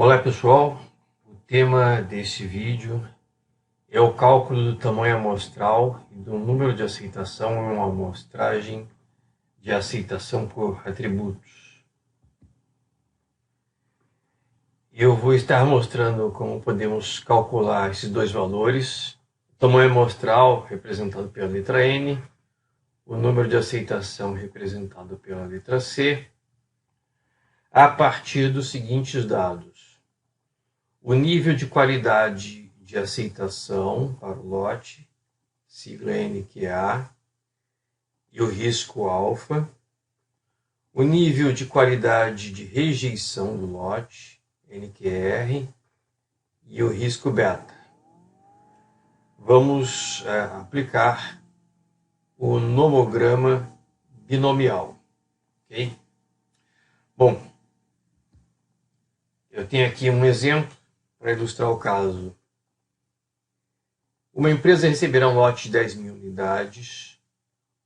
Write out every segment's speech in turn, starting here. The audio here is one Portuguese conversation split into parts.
Olá pessoal, o tema deste vídeo é o cálculo do tamanho amostral e do número de aceitação em uma amostragem de aceitação por atributos. Eu vou estar mostrando como podemos calcular esses dois valores, o tamanho amostral representado pela letra N, o número de aceitação representado pela letra C, a partir dos seguintes dados: o nível de qualidade de aceitação para o lote, sigla NQA, e o risco alfa, o nível de qualidade de rejeição do lote, NQR, e o risco beta. Vamos aplicar o nomograma binomial, ok? Bom, eu tenho aqui um exemplo para ilustrar o caso. Uma empresa receberá um lote de 10.000 unidades.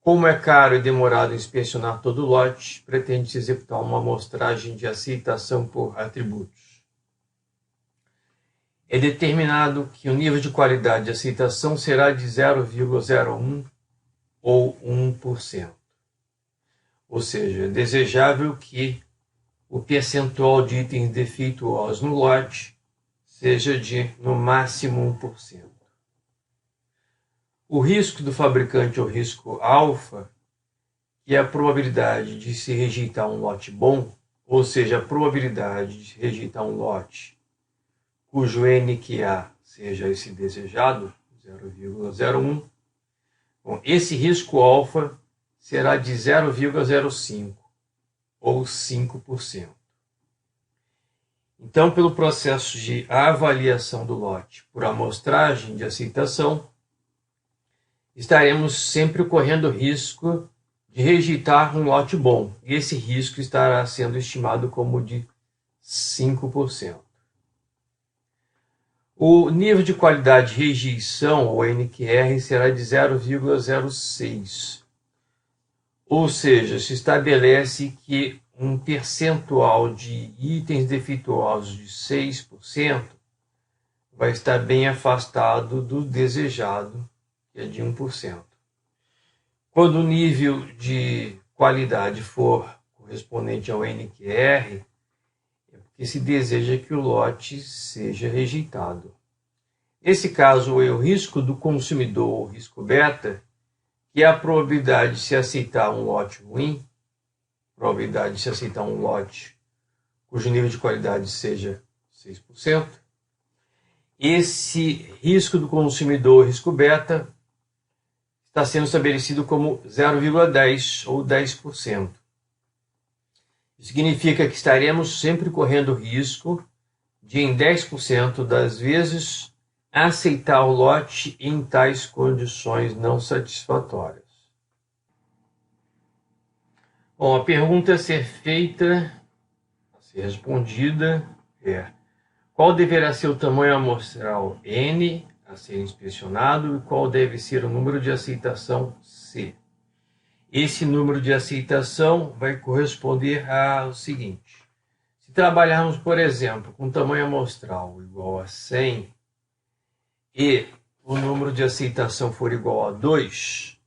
Como é caro e demorado inspecionar todo o lote, pretende-se executar uma amostragem de aceitação por atributos. É determinado que o nível de qualidade de aceitação será de 0,01 ou 1%. Ou seja, é desejável que o percentual de itens defeituosos no lote seja de, no máximo, 1%. O risco do fabricante, ou risco alfa, que é a probabilidade de se rejeitar um lote bom, ou seja, a probabilidade de se rejeitar um lote cujo NQA seja esse desejado, 0,01, bom, esse risco alfa será de 0,05 ou 5%. Então, pelo processo de avaliação do lote por amostragem de aceitação, estaremos sempre correndo risco de rejeitar um lote bom. E esse risco estará sendo estimado como de 5%. O nível de qualidade de rejeição, ou NQR, será de 0,06. Ou seja, se estabelece que um percentual de itens defeituosos de 6% vai estar bem afastado do desejado, que é de 1%. Quando o nível de qualidade for correspondente ao NQR, é porque se deseja que o lote seja rejeitado. Nesse caso, é o risco do consumidor, o risco beta, que é a probabilidade de se aceitar um lote ruim, probabilidade de se aceitar um lote cujo nível de qualidade seja 6%. Esse risco do consumidor, risco beta, está sendo estabelecido como 0,10 ou 10%. Isso significa que estaremos sempre correndo risco de, em 10% das vezes, aceitar o lote em tais condições não satisfatórias. Bom, a pergunta a ser feita, a ser respondida é: qual deverá ser o tamanho amostral N a ser inspecionado e qual deve ser o número de aceitação C? Esse número de aceitação vai corresponder ao seguinte: se trabalharmos, por exemplo, com tamanho amostral igual a 100 e o número de aceitação for igual a 2,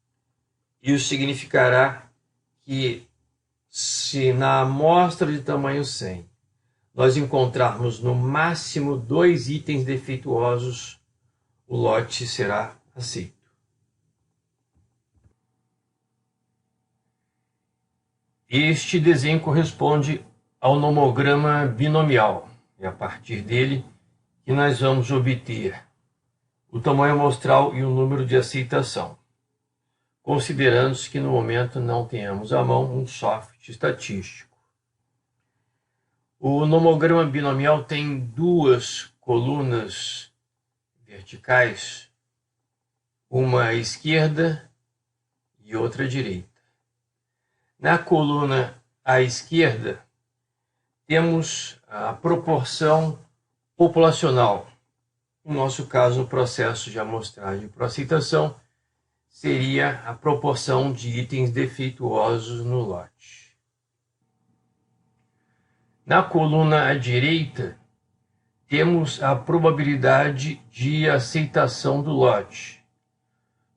isso significará que, se na amostra de tamanho 100 nós encontrarmos no máximo 2 itens defeituosos, o lote será aceito. Este desenho corresponde ao nomograma binomial. É a partir dele que nós vamos obter o tamanho amostral e o número de aceitação, considerando-se que no momento não tenhamos à mão um software estatístico. O nomograma binomial tem duas colunas verticais, uma à esquerda e outra à direita. Na coluna à esquerda, temos a proporção populacional. No nosso caso, no processo de amostragem por aceitação, seria a proporção de itens defeituosos no lote. Na coluna à direita, temos a probabilidade de aceitação do lote.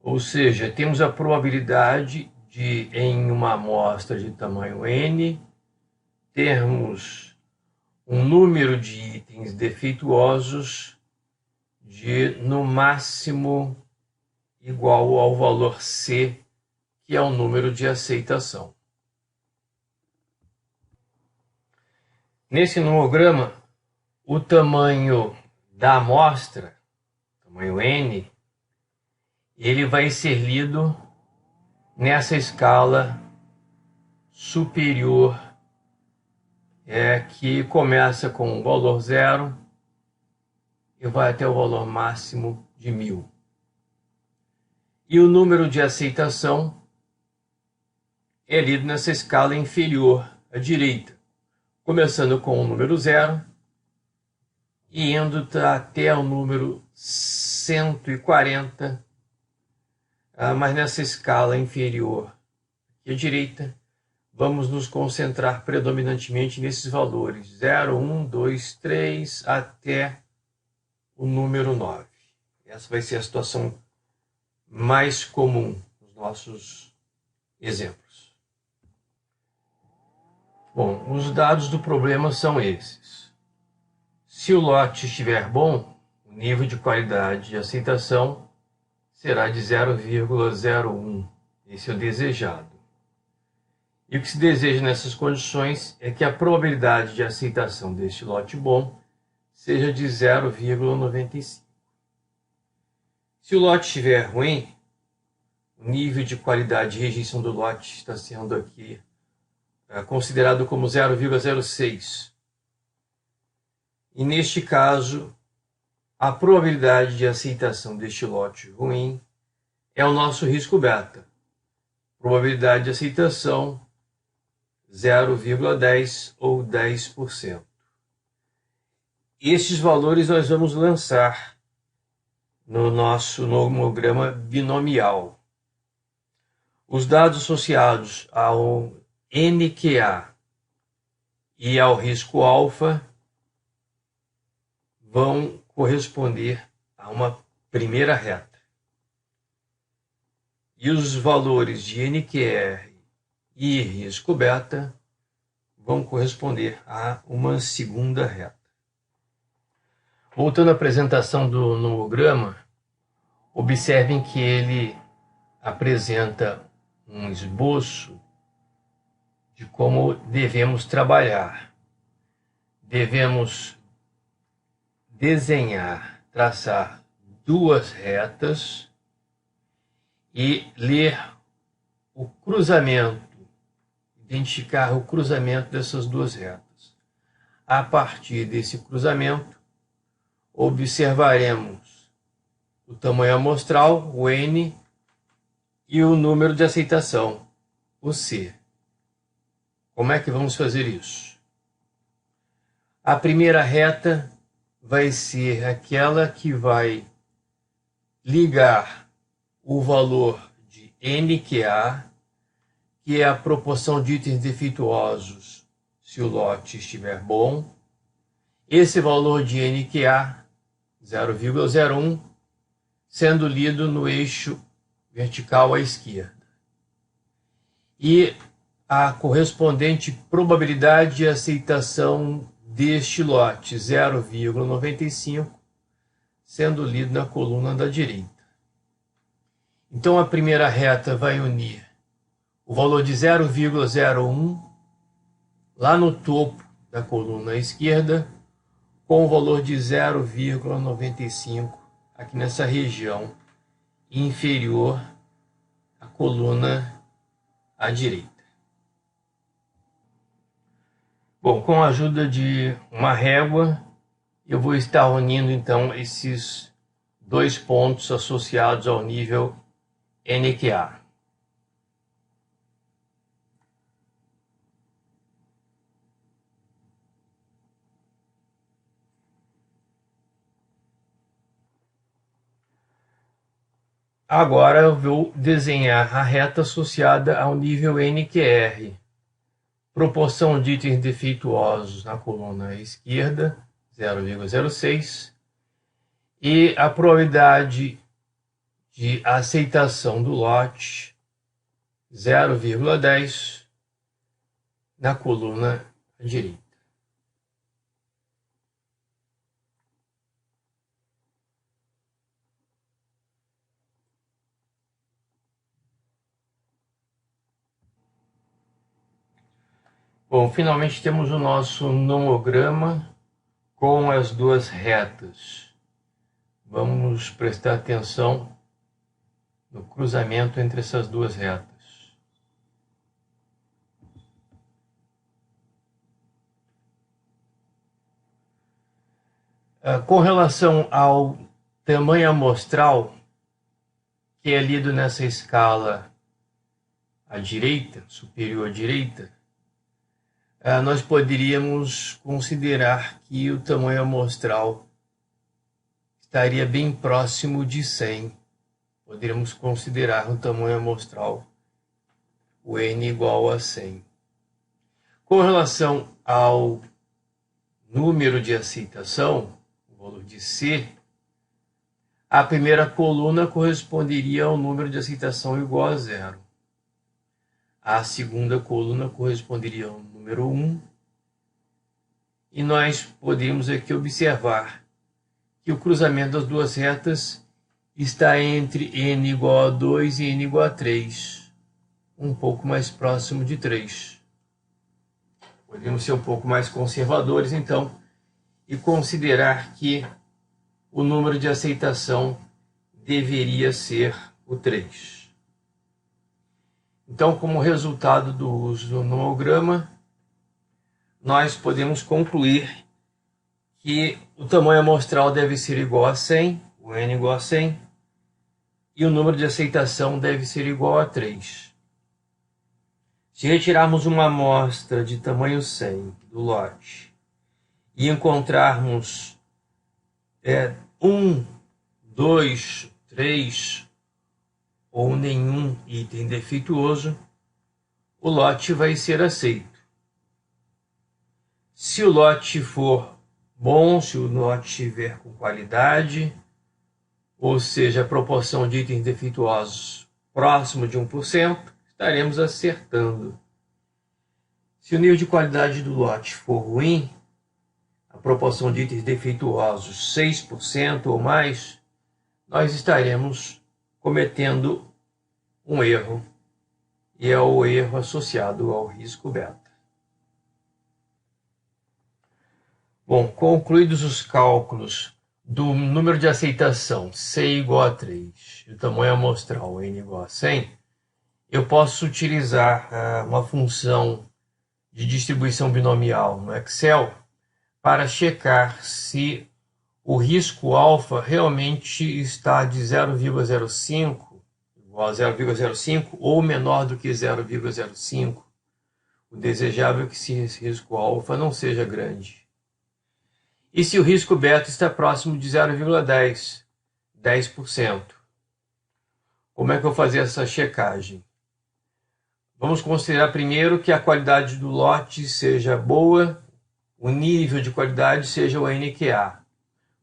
Ou seja, temos a probabilidade de, em uma amostra de tamanho N, termos um número de itens defeituosos de, no máximo, igual ao valor C, que é o número de aceitação. Nesse nomograma, o tamanho da amostra, tamanho N, ele vai ser lido nessa escala superior, que começa com o valor 0 e vai até o valor máximo de 1000. E o número de aceitação é lido nessa escala inferior à direita, começando com o número 0 e indo até o número 140, mas nessa escala inferior à direita, vamos nos concentrar predominantemente nesses valores 0, 1, 2, 3 até o número 9. Essa vai ser a situação mais comum nos nossos exemplos. Bom, os dados do problema são esses. Se o lote estiver bom, o nível de qualidade de aceitação será de 0,01. Esse é o desejado. E o que se deseja nessas condições é que a probabilidade de aceitação deste lote bom seja de 0,95. Se o lote estiver ruim, o nível de qualidade de rejeição do lote está sendo aqui considerado como 0,06. E neste caso, a probabilidade de aceitação deste lote ruim é o nosso risco beta. Probabilidade de aceitação 0,10 ou 10%. Estes valores nós vamos lançar no nosso nomograma binomial. Os dados associados ao NQA e ao risco alfa vão corresponder a uma primeira reta. E os valores de NQR e risco beta vão corresponder a uma segunda reta. Voltando à apresentação do nomograma, observem que ele apresenta um esboço de como devemos trabalhar. Devemos desenhar, traçar duas retas e ler o cruzamento, identificar o cruzamento dessas duas retas. A partir desse cruzamento, observaremos o tamanho amostral, o N, e o número de aceitação, o C. Como é que vamos fazer isso? A primeira reta vai ser aquela que vai ligar o valor de NQA, que é a proporção de itens defeituosos se o lote estiver bom. Esse valor de NQA, 0,01, sendo lido no eixo vertical à esquerda. E a correspondente probabilidade de aceitação deste lote, 0,95, sendo lido na coluna da direita. Então a primeira reta vai unir o valor de 0,01 lá no topo da coluna à esquerda com o valor de 0,95 aqui nessa região inferior à coluna à direita. Bom, com a ajuda de uma régua, eu vou estar unindo então esses dois pontos associados ao nível NQA. Agora eu vou desenhar a reta associada ao nível NQR. Proporção de itens defeituosos na coluna esquerda, 0,06 e a probabilidade de aceitação do lote 0,10 na coluna direita. Bom, finalmente temos o nosso nomograma com as duas retas. Vamos prestar atenção no cruzamento entre essas duas retas. Com relação ao tamanho amostral, que é lido nessa escala à direita, superior à direita, nós poderíamos considerar que o tamanho amostral estaria bem próximo de 100. Poderíamos considerar o tamanho amostral, o N igual a 100. Com relação ao número de aceitação, o valor de C, a primeira coluna corresponderia ao número de aceitação igual a 0. A segunda coluna corresponderia ao número 1. E nós podemos aqui observar que o cruzamento das duas retas está entre N igual a 2 e N igual a 3, um pouco mais próximo de 3. Podemos ser um pouco mais conservadores, então, e considerar que o número de aceitação deveria ser o 3. Então, como resultado do uso do nomograma, nós podemos concluir que o tamanho amostral deve ser igual a 100, o N igual a 100, e o número de aceitação deve ser igual a 3. Se retirarmos uma amostra de tamanho 100 do lote e encontrarmos 1, 2, 3 ou nenhum item defeituoso, o lote vai ser aceito. Se o lote for bom, se o lote estiver com qualidade, ou seja, a proporção de itens defeituosos próximo de 1%, estaremos acertando. Se o nível de qualidade do lote for ruim, a proporção de itens defeituosos 6% ou mais, nós estaremos cometendo um erro, e é o erro associado ao risco beta. Bom, concluídos os cálculos do número de aceitação C igual a 3 e o tamanho amostral N igual a 100, eu posso utilizar uma função de distribuição binomial no Excel para checar se o risco alfa realmente está de 0,05, igual a 0,05 ou menor do que 0,05. O desejável é que esse risco alfa não seja grande. E se o risco beta está próximo de 0,10, 10%. Como é que eu vou fazer essa checagem? Vamos considerar primeiro que a qualidade do lote seja boa, o nível de qualidade seja o NQA.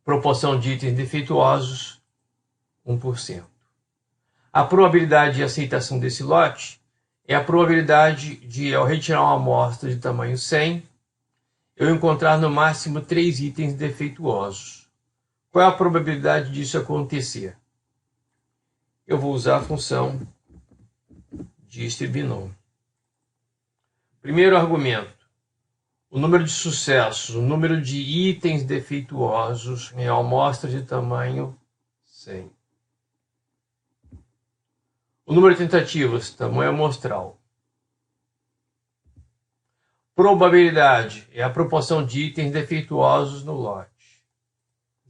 Proporção de itens defeituosos, 1%. A probabilidade de aceitação desse lote é a probabilidade de, ao retirar uma amostra de tamanho 100, eu encontrar no máximo 3 itens defeituosos. Qual é a probabilidade disso acontecer? Eu vou usar a função distribinômio. Primeiro argumento. O número de sucessos, o número de itens defeituosos em amostra de tamanho 100. O número de tentativas, tamanho amostral. Probabilidade é a proporção de itens defeituosos no lote,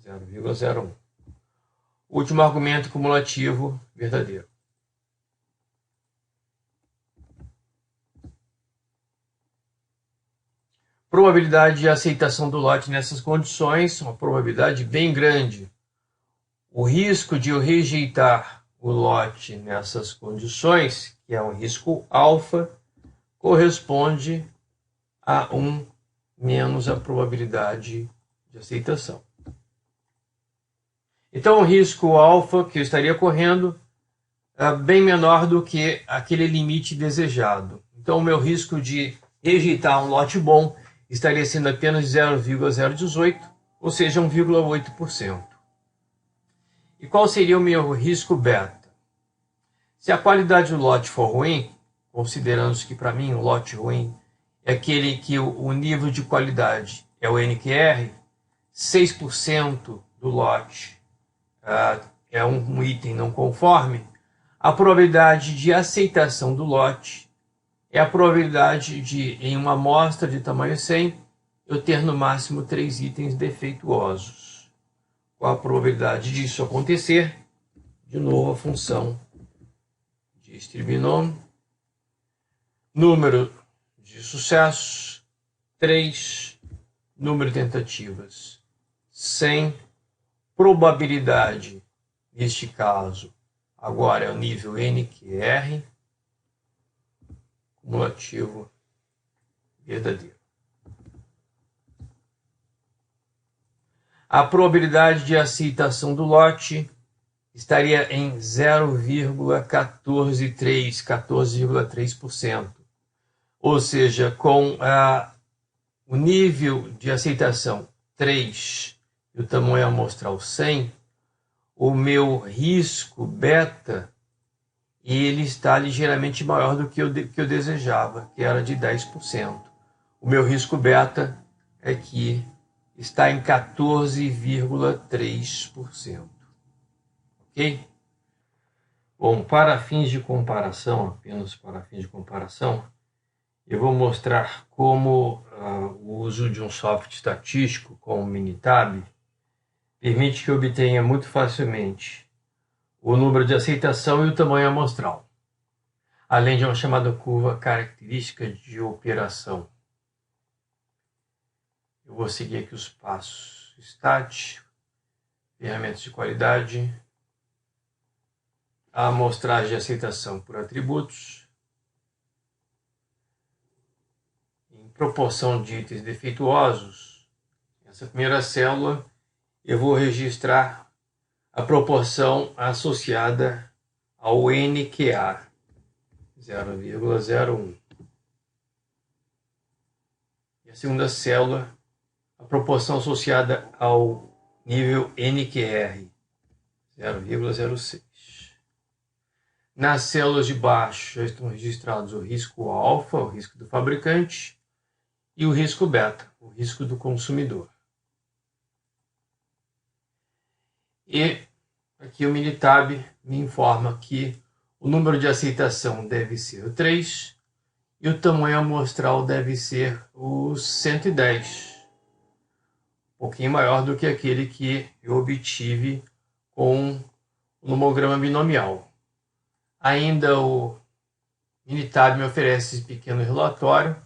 0,01. Último argumento cumulativo, verdadeiro. Probabilidade de aceitação do lote nessas condições, uma probabilidade bem grande. O risco de eu rejeitar o lote nessas condições, que é um risco alfa, corresponde a 1 menos a probabilidade de de aceitação. Então, o risco alfa que eu estaria correndo é bem menor do que aquele limite desejado. Então, o meu risco de rejeitar um lote bom estaria sendo apenas 0,018, ou seja, 1,8%. E qual seria o meu risco beta? Se a qualidade do lote for ruim, considerando que para mim o lote ruim é aquele que o nível de qualidade é o NQR, 6% do lote é um item não conforme, a probabilidade de aceitação do lote é a probabilidade de, em uma amostra de tamanho 100, eu ter no máximo 3 itens defeituosos. Qual a probabilidade disso acontecer? De novo, a função de Strebinone. Número de sucessos, 3. Número de tentativas, 100. Probabilidade, neste caso, agora é o nível NQR, cumulativo verdadeiro. A probabilidade de aceitação do lote estaria em 0,143, 14,3%. Ou seja, com o nível de aceitação 3 e o tamanho amostral 100, o meu risco beta ele está ligeiramente maior do que eu desejava, que era de 10%. O meu risco beta aqui está em 14,3%. Ok? Bom, para fins de comparação, apenas para fins de comparação, eu vou mostrar como o uso de um software estatístico como o Minitab permite que eu obtenha muito facilmente o número de aceitação e o tamanho amostral, além de uma chamada curva característica de operação. Eu vou seguir aqui os passos. Stat, ferramentas de qualidade, a amostragem de aceitação por atributos, em proporção de itens defeituosos. Essa primeira célula eu vou registrar a proporção associada ao NQA, 0,01. E a segunda célula, a proporção associada ao nível NQR, 0,06. Nas células de baixo já estão registrados o risco alfa, o risco do fabricante, e o risco beta, o risco do consumidor. E aqui o Minitab me informa que o número de aceitação deve ser o 3 e o tamanho amostral deve ser o 110. Um pouquinho maior do que aquele que eu obtive com o nomograma binomial. Ainda o Minitab me oferece esse pequeno relatório,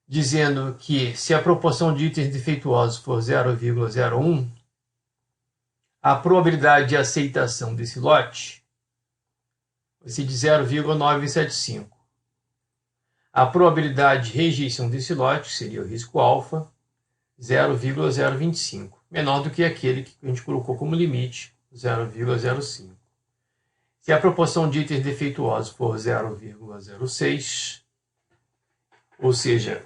dizendo que se a proporção de itens defeituosos for 0,01, a probabilidade de aceitação desse lote vai ser de 0,975. A probabilidade de rejeição desse lote, que seria o risco alfa, 0,025, menor do que aquele que a gente colocou como limite, 0,05. Se a proporção de itens defeituosos for 0,06, ou seja,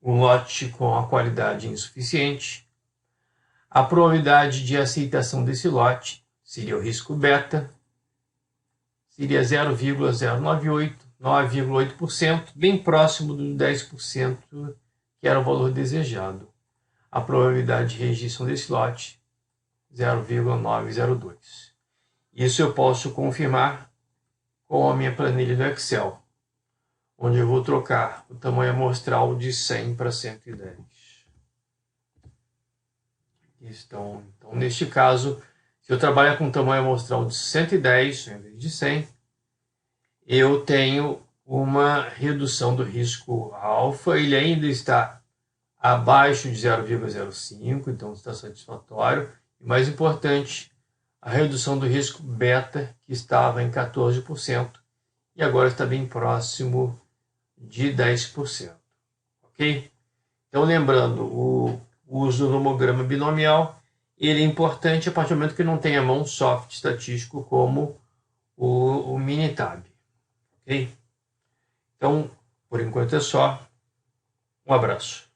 um lote com a qualidade insuficiente, a probabilidade de aceitação desse lote seria o risco beta, seria 0,098, 9,8%, bem próximo do 10% que era o valor desejado. A probabilidade de rejeição desse lote, 0,902. Isso eu posso confirmar com a minha planilha do Excel, onde eu vou trocar o tamanho amostral de 100 para 110. Então, neste caso, se eu trabalhar com um tamanho amostral de 110 em vez de 100, eu tenho uma redução do risco alfa, ele ainda está abaixo de 0,05, então está satisfatório. E mais importante, a redução do risco beta, que estava em 14%, e agora está bem próximo de 10%. Ok? Então, lembrando, o o uso do nomograma binomial. Ele é importante a partir do momento que não tenha mão soft estatístico como o Minitab. Ok? Então, por enquanto é só. Um abraço.